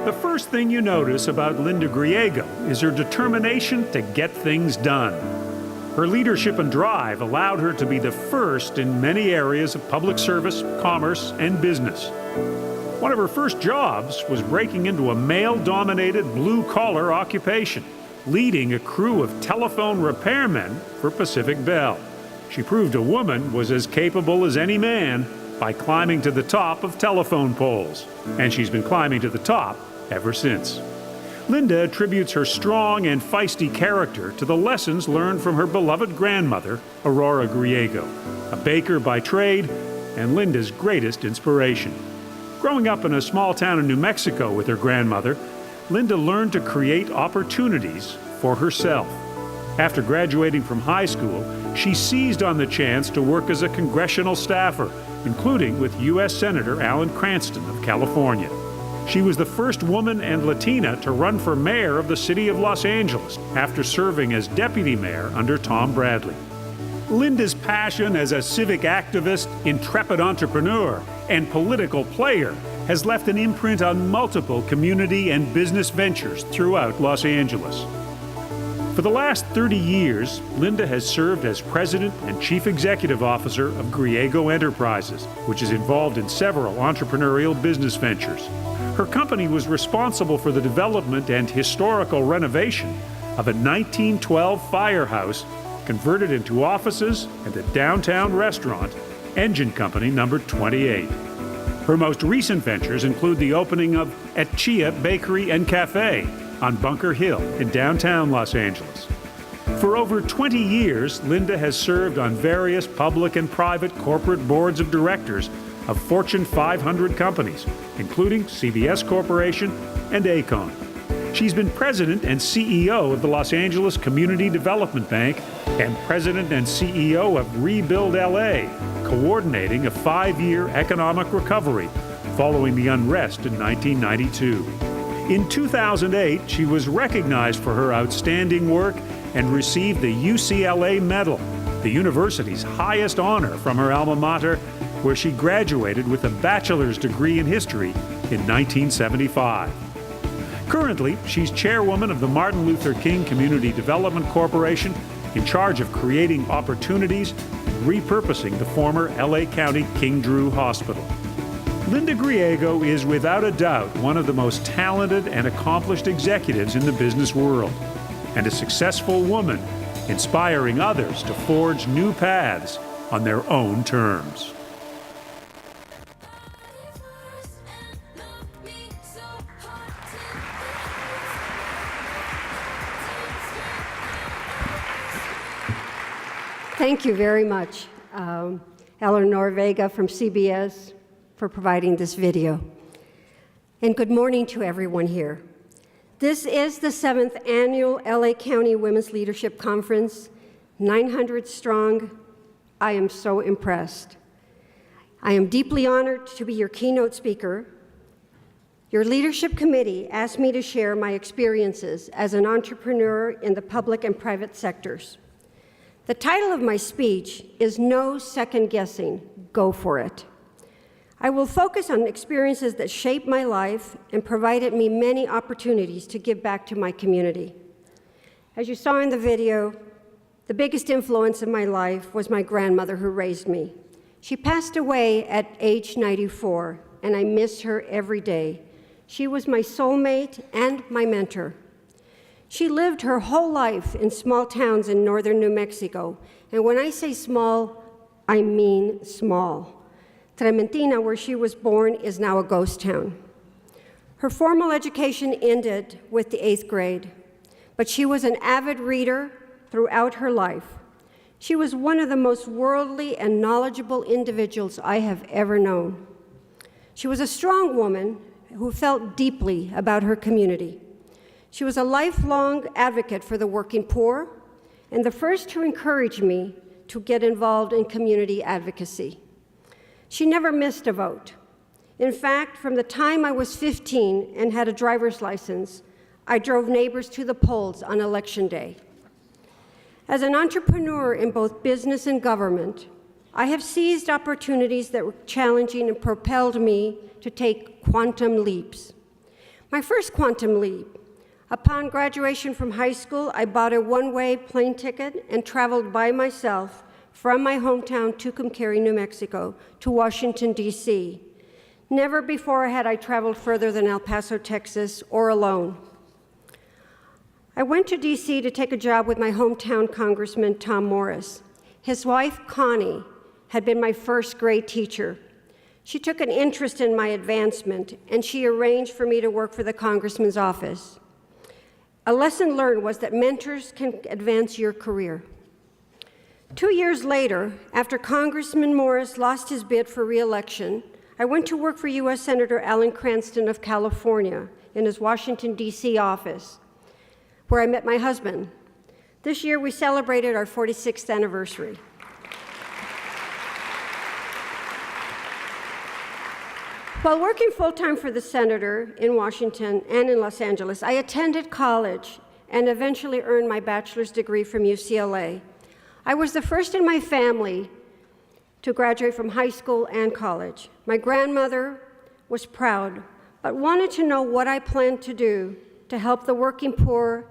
The first thing you notice about Linda Griego is her determination to get things done. Her leadership and drive allowed her to be the first in many areas of public service, commerce, and business. One of her first jobs was breaking into a male-dominated blue-collar occupation, leading a crew of telephone repairmen for Pacific Bell. She proved a woman was as capable as any man by climbing to the top of telephone poles, and she's been climbing to the top ever since. Linda attributes her strong and feisty character to the lessons learned from her beloved grandmother, Aurora Griego, a baker by trade and Linda's greatest inspiration. Growing up in a small town in New Mexico with her grandmother, Linda learned to create opportunities for herself. After graduating from high school, she seized on the chance to work as a congressional staffer, including with U.S. Senator Alan Cranston of California. She was the first woman and Latina to run for mayor of the city of Los Angeles after serving as deputy mayor under Tom Bradley. Linda's passion as a civic activist, intrepid entrepreneur, and political player has left an imprint on multiple community and business ventures throughout Los Angeles. For the last 30 years, Linda has served as president and chief executive officer of Griego Enterprises, which is involved in several entrepreneurial business ventures. Her company was responsible for the development and historical renovation of a 1912 firehouse converted into offices and a downtown restaurant, Engine Company number 28. Her most recent ventures include the opening of ETCHEA Bakery and Cafe on Bunker Hill in downtown Los Angeles. For over 20 years, Linda has served on various public and private corporate boards of directors of Fortune 500 companies, including CBS Corporation and Aecon. She's been president and CEO of the Los Angeles Community Development Bank and president and CEO of Rebuild LA, coordinating a 5-year economic recovery following the unrest in 1992. In 2008, she was recognized for her outstanding work and received the UCLA Medal, the university's highest honor from her alma mater, where she graduated with a bachelor's degree in history in 1975. Currently, she's chairwoman of the Martin Luther King Community Development Corporation, in charge of creating opportunities and repurposing the former LA County King Drew Hospital. Linda Griego is without a doubt one of the most talented and accomplished executives in the business world, and a successful woman, inspiring others to forge new paths on their own terms. Thank you very much, Eleanor Vega from CBS, for providing this video. And good morning to everyone here. This is the 7th annual LA County Women's Leadership Conference, 900 strong. I am so impressed. I am deeply honored to be your keynote speaker. Your leadership committee asked me to share my experiences as an entrepreneur in the public and private sectors. The title of my speech is No Second Guessing, Go For It. I will focus on experiences that shaped my life and provided me many opportunities to give back to my community. As you saw in the video, the biggest influence in my life was my grandmother who raised me. She passed away at age 94, and I miss her every day. She was my soulmate and my mentor. She lived her whole life in small towns in northern New Mexico, and when I say small, I mean small. Trementina, where she was born, is now a ghost town. Her formal education ended with the 8th grade, but she was an avid reader throughout her life. She was one of the most worldly and knowledgeable individuals I have ever known. She was a strong woman who felt deeply about her community. She was a lifelong advocate for the working poor and the first to encourage me to get involved in community advocacy. She never missed a vote. In fact, from the time I was 15 and had a driver's license, I drove neighbors to the polls on Election Day. As an entrepreneur in both business and government, I have seized opportunities that were challenging and propelled me to take quantum leaps. My first quantum leap: upon graduation from high school, I bought a one-way plane ticket and traveled by myself from my hometown, Tucumcari, New Mexico, to Washington, D.C. Never before had I traveled further than El Paso, Texas, or alone. I went to D.C. to take a job with my hometown Congressman Tom Morris. His wife, Connie, had been my first grade teacher. She took an interest in my advancement, and she arranged for me to work for the congressman's office. A lesson learned was that mentors can advance your career. 2 years later, after Congressman Morris lost his bid for re-election, I went to work for U.S. Senator Alan Cranston of California in his Washington, D.C. office, where I met my husband. This year, we celebrated our 46th anniversary. While working full-time for the senator in Washington and in Los Angeles, I attended college and eventually earned my bachelor's degree from UCLA. I was the first in my family to graduate from high school and college. My grandmother was proud, but wanted to know what I planned to do to help the working poor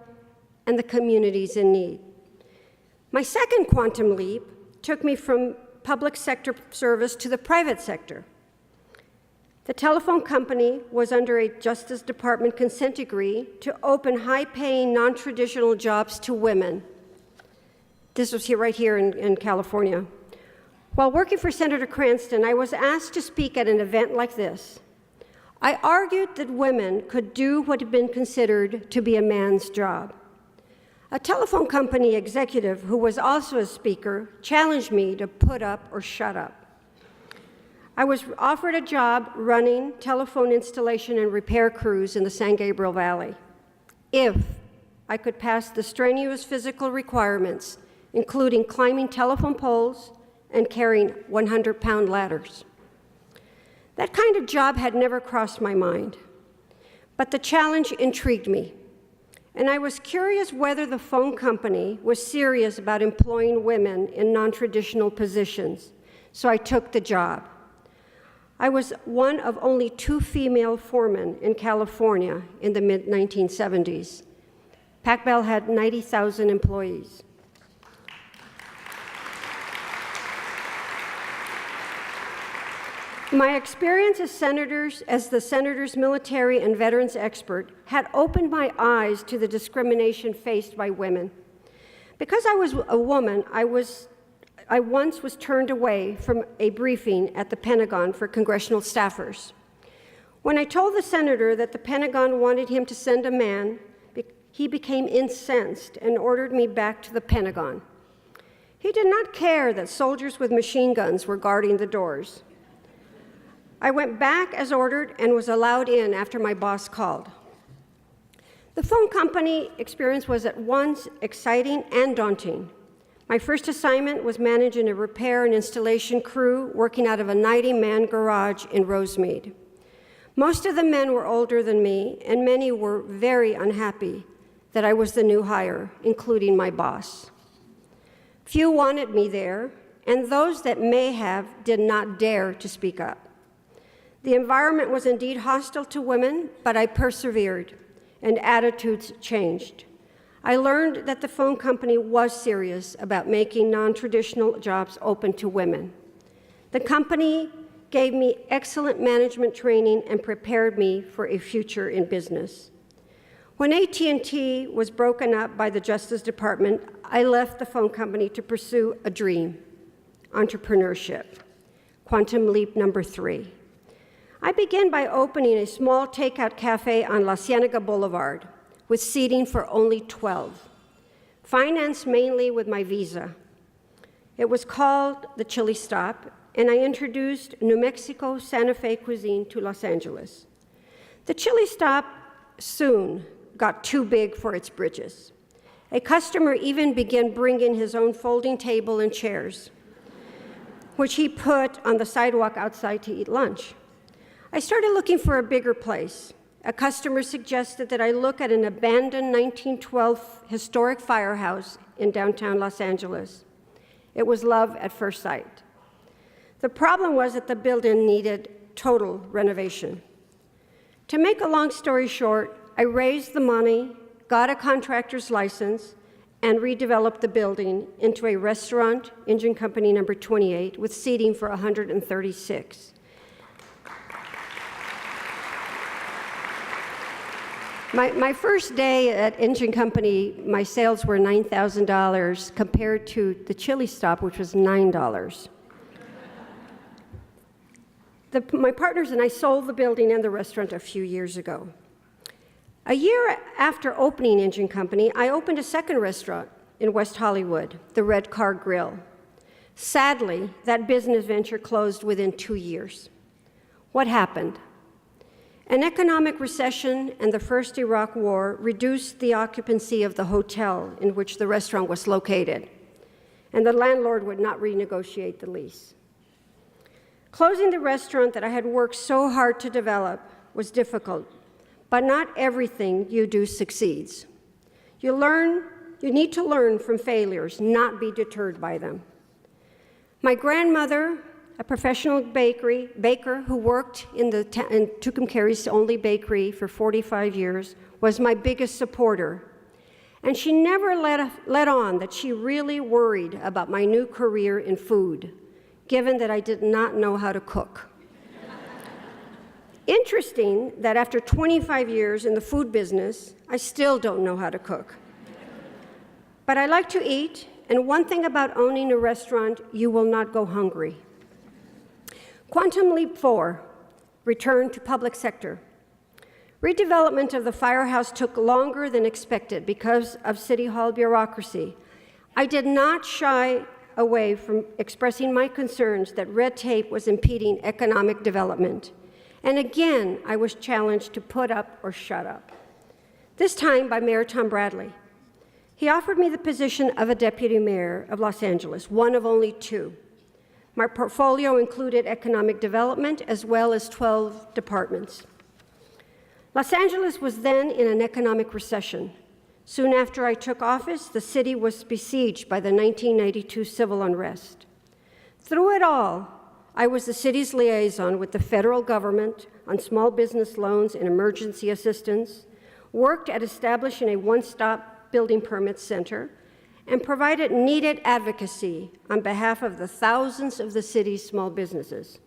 and the communities in need. My second quantum leap took me from public sector service to the private sector. The telephone company was under a Justice Department consent decree to open high-paying, non-traditional jobs to women. This was right here in California. While working for Senator Cranston, I was asked to speak at an event like this. I argued that women could do what had been considered to be a man's job. A telephone company executive, who was also a speaker, challenged me to put up or shut up. I was offered a job running telephone installation and repair crews in the San Gabriel Valley if I could pass the strenuous physical requirements, including climbing telephone poles and carrying 100-pound ladders. That kind of job had never crossed my mind, but the challenge intrigued me, and I was curious whether the phone company was serious about employing women in non-traditional positions, so I took the job. I was one of only 2 female foremen in California in the mid-1970s. PacBell had 90,000 employees. My experience as the senator's military and veterans expert had opened my eyes to the discrimination faced by women. Because I was a woman, I once was turned away from a briefing at the Pentagon for congressional staffers. When I told the senator that the Pentagon wanted him to send a man, he became incensed and ordered me back to the Pentagon. He did not care that soldiers with machine guns were guarding the doors. I went back as ordered and was allowed in after my boss called. The phone company experience was at once exciting and daunting. My first assignment was managing a repair and installation crew working out of a 90-man garage in Rosemead. Most of the men were older than me, and many were very unhappy that I was the new hire, including my boss. Few wanted me there, and those that may have did not dare to speak up. The environment was indeed hostile to women, but I persevered, and attitudes changed. I learned that the phone company was serious about making non-traditional jobs open to women. The company gave me excellent management training and prepared me for a future in business. When AT&T was broken up by the Justice Department, I left the phone company to pursue a dream: entrepreneurship. Quantum leap number 3. I began by opening a small takeout cafe on La Cienega Boulevard with seating for only 12, financed mainly with my visa. It was called the Chili Stop, and I introduced New Mexico Santa Fe cuisine to Los Angeles. The Chili Stop soon got too big for its britches. A customer even began bringing his own folding table and chairs, which he put on the sidewalk outside to eat lunch. I started looking for a bigger place. A customer suggested that I look at an abandoned 1912 historic firehouse in downtown Los Angeles. It was love at first sight. The problem was that the building needed total renovation. To make a long story short, I raised the money, got a contractor's license, and redeveloped the building into a restaurant, Engine Company number 28, with seating for 136. My first day at Engine Company, my sales were $9,000 compared to the chili stop, which was $9. My partners and I sold the building and the restaurant a few years ago. A year after opening Engine Company, I opened a second restaurant in West Hollywood, the Red Car Grill. Sadly, that business venture closed within 2 years. What happened? An economic recession and the first Iraq War reduced the occupancy of the hotel in which the restaurant was located, and the landlord would not renegotiate the lease. Closing the restaurant that I had worked so hard to develop was difficult, but not everything you do succeeds. You need to learn from failures, not be deterred by them. My grandmother, a professional baker who worked in Tucumcari's only bakery for 45 years, was my biggest supporter. And she never let on that she really worried about my new career in food, given that I did not know how to cook. Interesting that after 25 years in the food business, I still don't know how to cook. But I like to eat, and one thing about owning a restaurant, you will not go hungry. Quantum Leap 4, return to public sector. Redevelopment of the firehouse took longer than expected because of City Hall bureaucracy. I did not shy away from expressing my concerns that red tape was impeding economic development. And again, I was challenged to put up or shut up, this time by Mayor Tom Bradley. He offered me the position of a deputy mayor of Los Angeles, one of only 2. My portfolio included economic development as well as 12 departments. Los Angeles was then in an economic recession. Soon after I took office, the city was besieged by the 1992 civil unrest. Through it all, I was the city's liaison with the federal government on small business loans and emergency assistance, worked at establishing a one-stop building permit center, and provided needed advocacy on behalf of the thousands of the city's small businesses.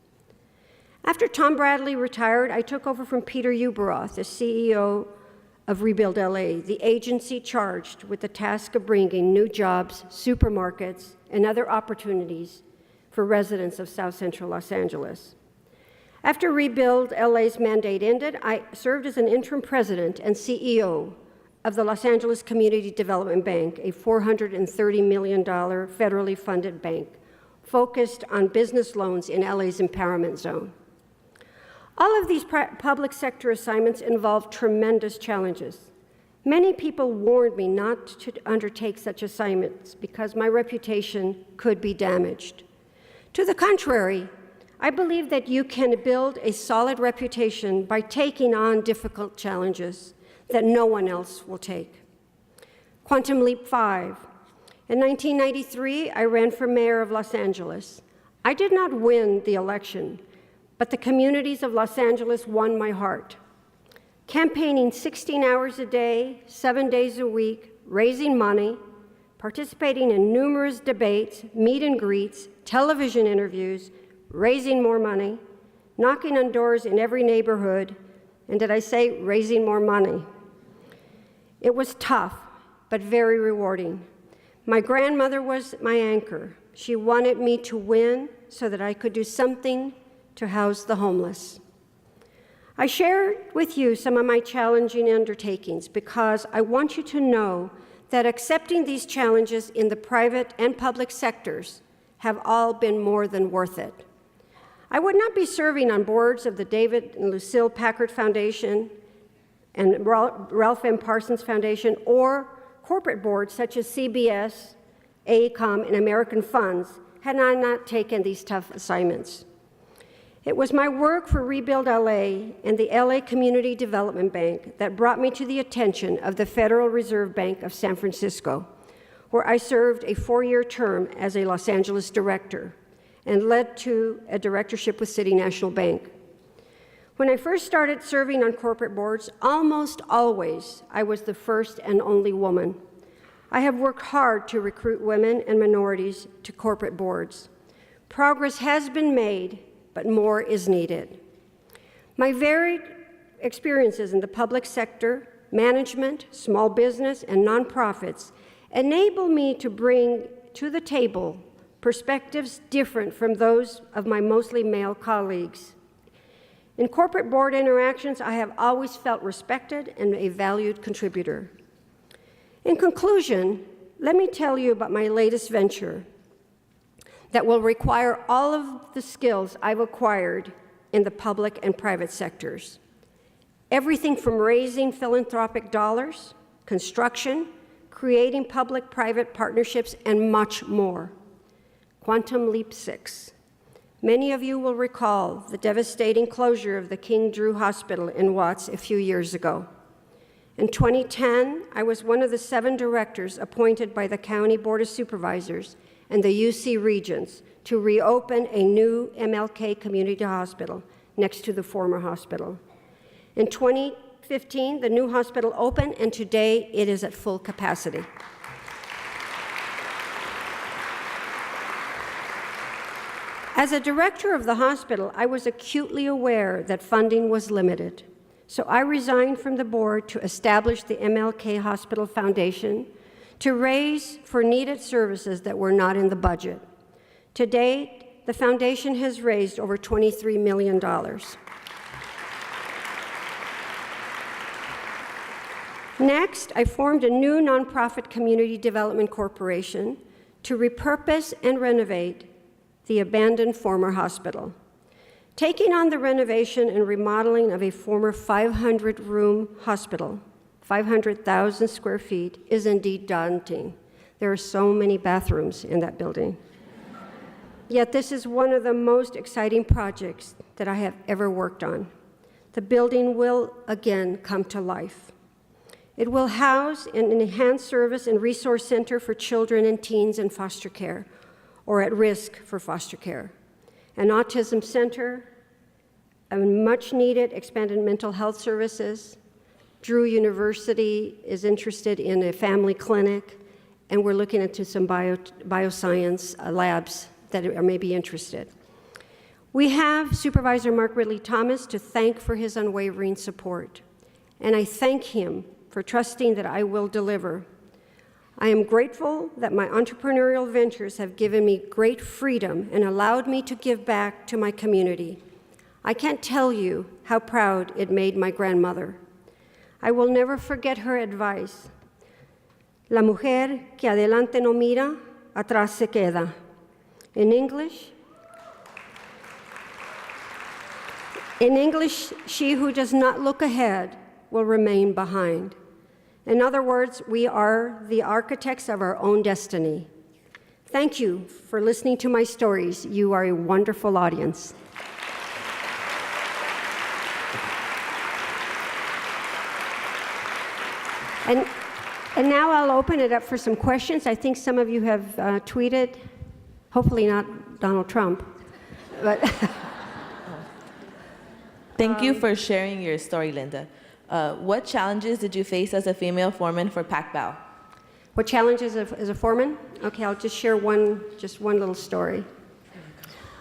After Tom Bradley retired, I took over from Peter Uberoth as CEO of Rebuild LA, the agency charged with the task of bringing new jobs, supermarkets, and other opportunities for residents of South Central Los Angeles. After Rebuild LA's mandate ended, I served as an interim president and CEO of the Los Angeles Community Development Bank, a $430 million federally funded bank focused on business loans in LA's empowerment zone. All of these public sector assignments involved tremendous challenges. Many people warned me not to undertake such assignments because my reputation could be damaged. To the contrary, I believe that you can build a solid reputation by taking on difficult challenges that no one else will take. Quantum Leap 5. In 1993, I ran for mayor of Los Angeles. I did not win the election, but the communities of Los Angeles won my heart. Campaigning 16 hours a day, 7 days a week, raising money, participating in numerous debates, meet and greets, television interviews, raising more money, knocking on doors in every neighborhood, and did I say raising more money? It was tough, but very rewarding. My grandmother was my anchor. She wanted me to win so that I could do something to house the homeless. I shared with you some of my challenging undertakings because I want you to know that accepting these challenges in the private and public sectors have all been more than worth it. I would not be serving on boards of the David and Lucille Packard Foundation and Ralph M. Parsons Foundation or corporate boards such as CBS, AECOM, and American Funds had I not taken these tough assignments. It was my work for Rebuild LA and the LA Community Development Bank that brought me to the attention of the Federal Reserve Bank of San Francisco, where I served a 4-year term as a Los Angeles director and led to a directorship with City National Bank. When I first started serving on corporate boards, almost always I was the first and only woman. I have worked hard to recruit women and minorities to corporate boards. Progress has been made, but more is needed. My varied experiences in the public sector, management, small business, and nonprofits enable me to bring to the table perspectives different from those of my mostly male colleagues. In corporate board interactions, I have always felt respected and a valued contributor. In conclusion, let me tell you about my latest venture that will require all of the skills I've acquired in the public and private sectors. Everything from raising philanthropic dollars, construction, creating public-private partnerships, and much more. Quantum Leap 6. Many of you will recall the devastating closure of the King Drew Hospital in Watts a few years ago. In 2010, I was one of the 7 directors appointed by the County Board of Supervisors and the UC Regents to reopen a new MLK Community Hospital next to the former hospital. In 2015, the new hospital opened, and today it is at full capacity. As a director of the hospital, I was acutely aware that funding was limited. So I resigned from the board to establish the MLK Hospital Foundation to raise for needed services that were not in the budget. To date, the foundation has raised over $23 million. Next, I formed a new nonprofit community development corporation to repurpose and renovate the abandoned former hospital. Taking on the renovation and remodeling of a former 500-room hospital, 500,000 square feet, is indeed daunting. There are so many bathrooms in that building. Yet this is one of the most exciting projects that I have ever worked on. The building will again come to life. It will house an enhanced service and resource center for children and teens in foster care or at risk for foster care, an autism center, a much-needed expanded mental health services. Drew University is interested in a family clinic, and we're looking into some bioscience labs that may be interested. We have Supervisor Mark Ridley Thomas to thank for his unwavering support, and I thank him for trusting that I will deliver. I am grateful that my entrepreneurial ventures have given me great freedom and allowed me to give back to my community. I can't tell you how proud it made my grandmother. I will never forget her advice. La mujer que adelante no mira, atrás se queda. In English, she who does not look ahead will remain behind. In other words, we are the architects of our own destiny. Thank you for listening to my stories. You are a wonderful audience. And now I'll open it up for some questions. I think some of you have tweeted, hopefully not Donald Trump, but Thank you for sharing your story, Linda. What challenges did you face as a female foreman for PACBAO? what challenges as a foreman? Okay, I'll just share one little story.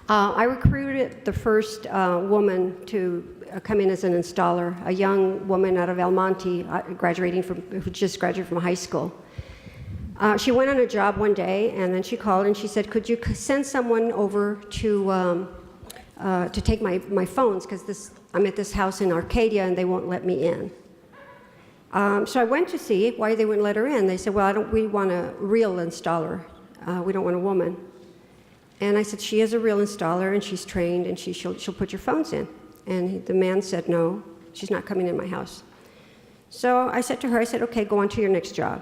I recruited the first woman to come in as an installer, a young woman out of El Monte, who just graduated from high school. She went on a job one day, and then she called and she said, "Could you send someone over to take my phones, because I'm at this house in Arcadia and they won't let me in." So I went to see why they wouldn't let her in. They said, "Well, we want a real installer. We don't want a woman." And I said, "She is a real installer, and she's trained, and she'll put your phones in." And the man said, "No, she's not coming in my house." So I said to her, "Okay, go on to your next job."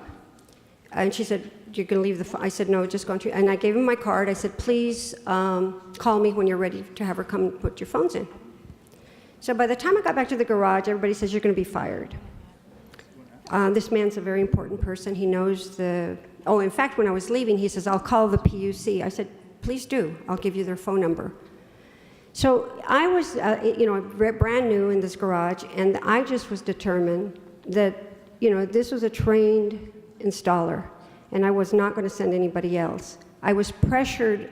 And she said, "You're going to leave the phone?" I said, "No, just go on to." And I gave him my card. I said, "Please call me when you're ready to have her come and put your phones in." So by the time I got back to the garage, everybody says, "You're going to be fired." This man's a very important person. He knows in fact, when I was leaving, he says, "I'll call the PUC." I said, please do. I'll give you their phone number. So I was, brand new in this garage, and I just was determined that, this was a trained installer, and I was not going to send anybody else. I was pressured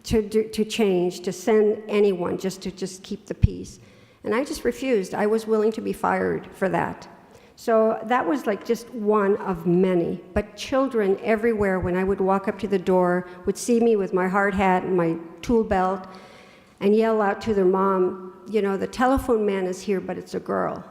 to change, to send anyone just to keep the peace. And I just refused. I was willing to be fired for that. So that was like just one of many. But children everywhere, when I would walk up to the door, would see me with my hard hat and my tool belt and yell out to their mom, the telephone man is here, but it's a girl.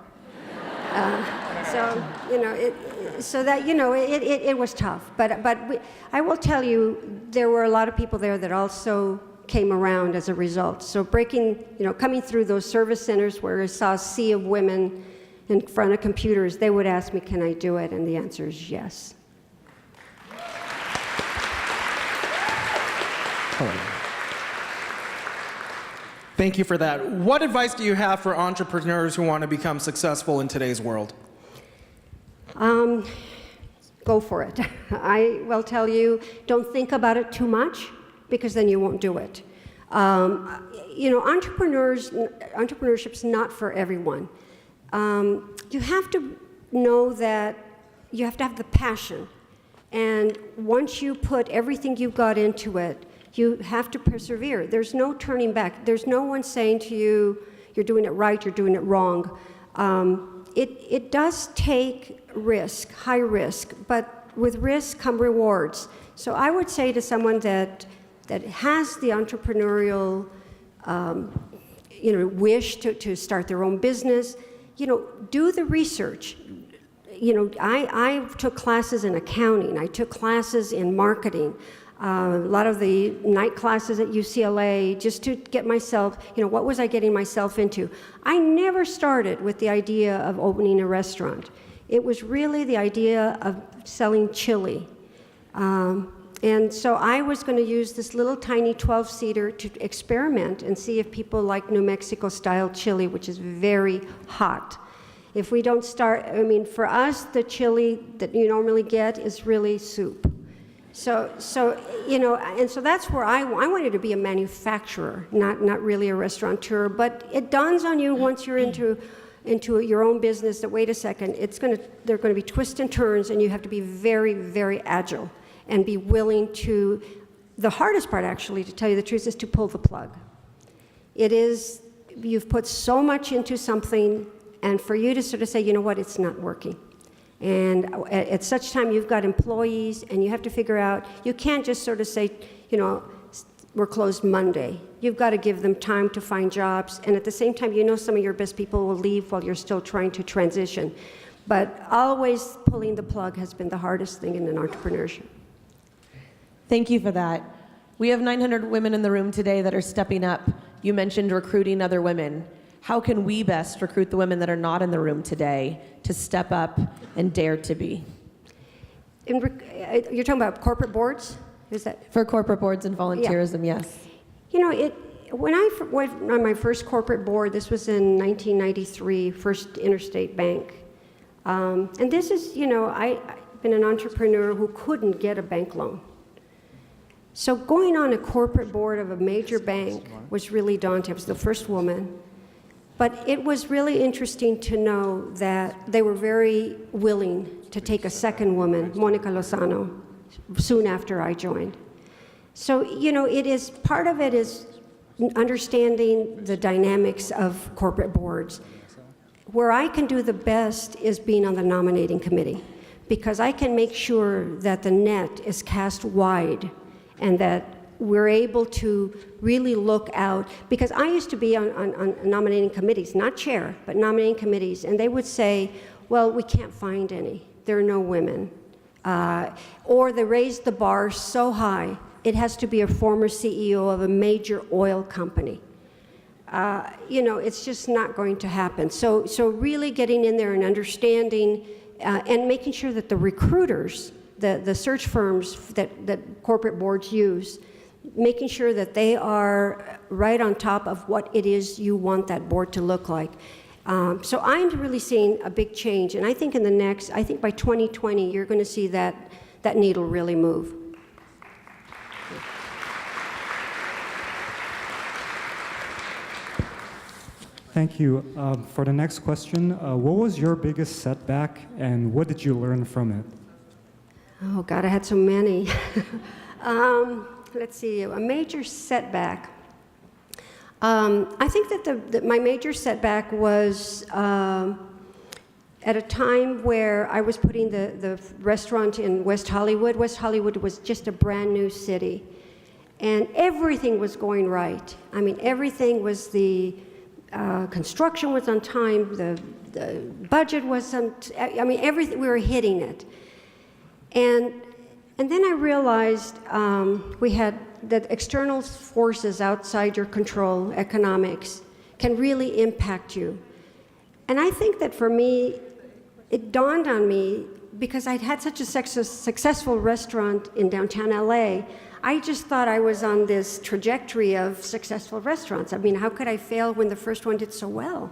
It was tough. But I will tell you, there were a lot of people there that also came around as a result. So coming through those service centers where I saw a sea of women in front of computers, they would ask me, can I do it? And the answer is yes. Thank you for that. What advice do you have for entrepreneurs who want to become successful in today's world? Go for it. I will tell you, don't think about it too much, because then you won't do it. Entrepreneurship's not for everyone. You have to know that you have to have the passion. And once you put everything you've got into it, you have to persevere. There's no turning back. There's no one saying to you, you're doing it right, you're doing it wrong. It does take risk, high risk, but with risk come rewards. So I would say to someone that has the entrepreneurial wish to start their own business, do the research. I took classes in accounting. I took classes in marketing. A lot of the night classes at UCLA, just to get myself, what was I getting myself into? I never started with the idea of opening a restaurant. It was really the idea of selling chili. And so I was going to use this little tiny 12-seater to experiment and see if people like New Mexico-style chili, which is very hot. If we don't start, for us, the chili that you normally get is really soup. So and so that's where I wanted to be a manufacturer, not really a restaurateur. But it dawns on you once you're into your own business that, wait a second, there are going to be twists and turns, and you have to be very, very agile and be willing to. The hardest part, actually, to tell you the truth, is to pull the plug. It is, you've put so much into something, and for you to sort of say, you know what, it's not working. And at such time, you've got employees, and you have to figure out, you can't just sort of say, we're closed Monday. You've got to give them time to find jobs, and at the same time, some of your best people will leave while you're still trying to transition. But always pulling the plug has been the hardest thing in an entrepreneurship. Thank you for that. We have 900 women in the room today that are stepping up. You mentioned recruiting other women. How can we best recruit the women that are not in the room today to step up and dare to be? You're talking about corporate boards? Is that for corporate boards and volunteerism? Yeah. Yes. When I went on my first corporate board, this was in 1993, First Interstate Bank, and this is, I've been an entrepreneur who couldn't get a bank loan. So going on a corporate board of a major bank was really daunting. I was the first woman. But it was really interesting to know that they were very willing to take a second woman, Monica Lozano, soon after I joined. So, part of it is understanding the dynamics of corporate boards. Where I can do the best is being on the nominating committee, because I can make sure that the net is cast wide and that we're able to really look out, because I used to be on nominating committees, not chair, but nominating committees, and they would say, well, we can't find any. There are no women. Or they raised the bar so high, it has to be a former CEO of a major oil company. It's just not going to happen. So really getting in there and understanding and making sure that the recruiters, the search firms that corporate boards use, making sure that they are right on top of what it is you want that board to look like. So I'm really seeing a big change, and I think by 2020, you're going to see that needle really move. Thank you. For the next question, what was your biggest setback and what did you learn from it? Oh, God, I had so many. Let's see, a major setback. I think that my major setback was at a time where I was putting the restaurant in West Hollywood. West Hollywood was just a brand new city. And everything was going right. I mean, everything was construction was on time, the budget was on, I mean, everything, we were hitting it. And then I realized we had that external forces outside your control, economics, can really impact you. And I think that for me, it dawned on me, because I'd had such a successful restaurant in downtown LA, I just thought I was on this trajectory of successful restaurants. I mean, how could I fail when the first one did so well?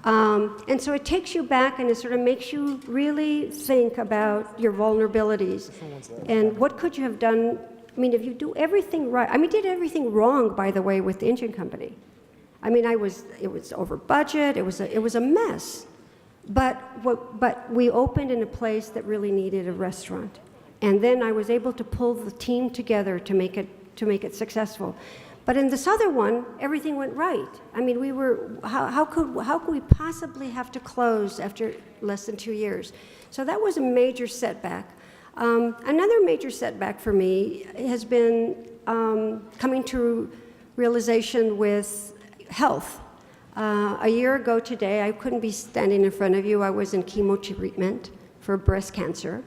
And so it takes you back and it sort of makes you really think about your vulnerabilities and what could you have done. I mean, if you do everything right, I mean, did everything wrong, by the way, with the engine company. I mean, it was over budget, it was a mess. But we opened in a place that really needed a restaurant. And then I was able to pull the team together to make it successful. But in this other one, everything went right. I mean, how could we possibly have to close after less than 2 years? So that was a major setback. Another major setback for me has been coming to realization with health. A year ago today, I couldn't be standing in front of you. I was in chemo treatment for breast cancer.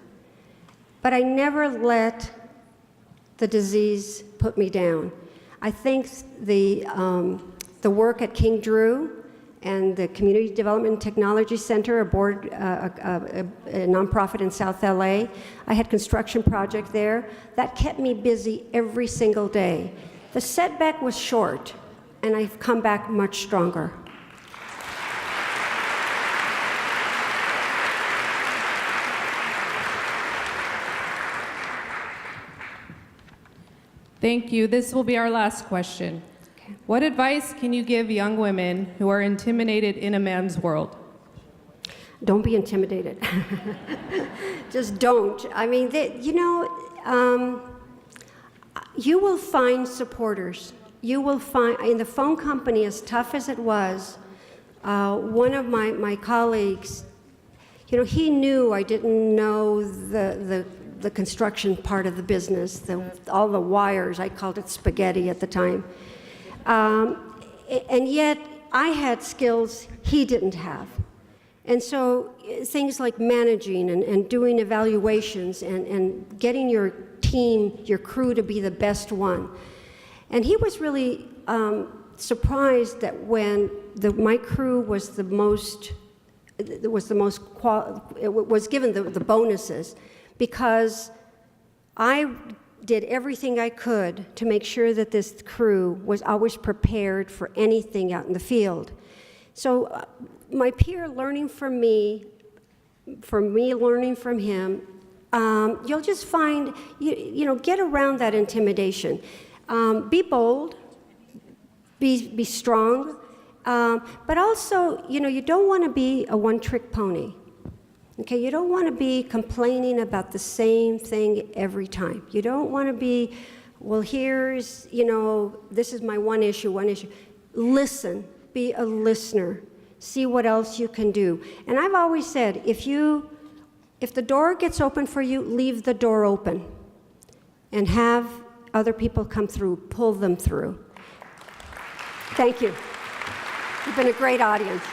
But I never let the disease put me down. I think the work at King Drew and the Community Development and Technology Center, a nonprofit in South LA, I had construction project there. That kept me busy every single day. The setback was short, and I've come back much stronger. Thank you. This will be our last question. Okay. What advice can you give young women who are intimidated in a man's world? Don't be intimidated. Just don't. I mean, you will find supporters. You will find, in the phone company, as tough as it was, one of my colleagues, he knew I didn't know the construction part of the business, all the wires. I called it spaghetti at the time. And yet, I had skills he didn't have. And so things like managing and doing evaluations and getting your team, your crew to be the best one. And he was really surprised that when my crew was was given the bonuses, because I did everything I could to make sure that this crew was always prepared for anything out in the field. So my peer learning from me learning from him, you'll just find, get around that intimidation. Be bold, be strong, but also, you don't want to be a one-trick pony. Okay, you don't want to be complaining about the same thing every time. You don't want to be, well, here's, this is my one issue. Listen, be a listener. See what else you can do. And I've always said, if the door gets open for you, leave the door open and have other people come through, pull them through. Thank you. You've been a great audience.